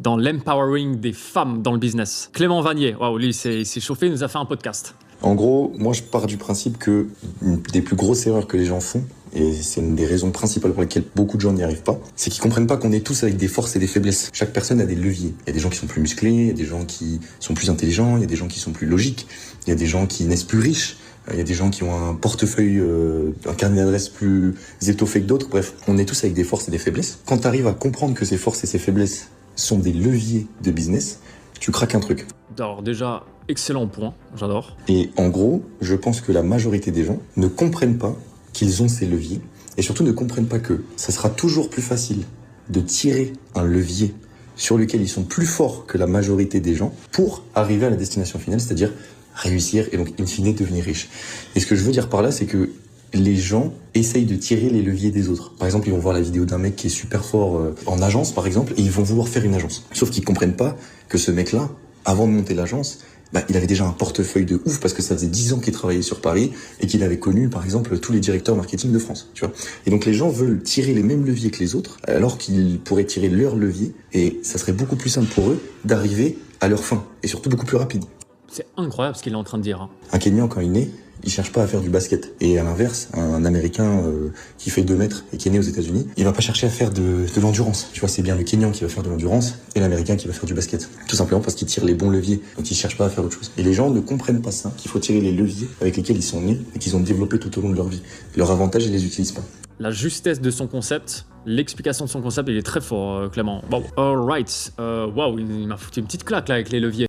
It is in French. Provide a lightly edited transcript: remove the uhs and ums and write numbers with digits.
dans l'empowering des femmes dans le business. Clément Vanier, waouh, lui, il s'est chauffé, il nous a fait un podcast. En gros, moi je pars du principe que une des plus grosses erreurs que les gens font, et c'est une des raisons principales pour lesquelles beaucoup de gens n'y arrivent pas, c'est qu'ils comprennent pas qu'on est tous avec des forces et des faiblesses. Chaque personne a des leviers. Il y a des gens qui sont plus musclés, il y a des gens qui sont plus intelligents, il y a des gens qui sont plus logiques, il y a des gens qui naissent plus riches, il y a des gens qui ont un portefeuille, un carnet d'adresses plus étoffé que d'autres. Bref, on est tous avec des forces et des faiblesses. Quand tu arrives à comprendre que ces forces et ces faiblesses sont des leviers de business, tu craques un truc. Alors déjà, excellent point, j'adore. Et en gros, je pense que la majorité des gens ne comprennent pas qu'ils ont ces leviers et surtout ne comprennent pas que ça sera toujours plus facile de tirer un levier sur lequel ils sont plus forts que la majorité des gens pour arriver à la destination finale, c'est-à-dire réussir et donc in fine devenir riche. Et ce que je veux dire par là, c'est que les gens essayent de tirer les leviers des autres. Par exemple, ils vont voir la vidéo d'un mec qui est super fort en agence, par exemple, et ils vont vouloir faire une agence. Sauf qu'ils comprennent pas que ce mec-là, avant de monter l'agence, il avait déjà un portefeuille de ouf parce que ça faisait 10 ans qu'il travaillait sur Paris et qu'il avait connu, par exemple, tous les directeurs marketing de France, tu vois. Et donc, les gens veulent tirer les mêmes leviers que les autres alors qu'ils pourraient tirer leur levier et ça serait beaucoup plus simple pour eux d'arriver à leur fin et surtout beaucoup plus rapide. C'est incroyable ce qu'il est en train de dire. Hein. Un Kenyan, quand il naît, il cherche pas à faire du basket. Et à l'inverse, un Américain qui fait 2 mètres et qui est né aux États-Unis, il va pas chercher à faire de l'endurance. Tu vois, c'est bien le Kenyan qui va faire de l'endurance et l'Américain qui va faire du basket. Tout simplement parce qu'il tire les bons leviers. Donc il cherche pas à faire autre chose. Et les gens ne comprennent pas ça, qu'il faut tirer les leviers avec lesquels ils sont nés et qu'ils ont développé tout au long de leur vie. Leur avantage, ils les utilisent pas. La justesse de son concept, l'explication de son concept, il est très fort, Clément. Wow. Alright. Wow, il m'a foutu une petite claque là avec les leviers.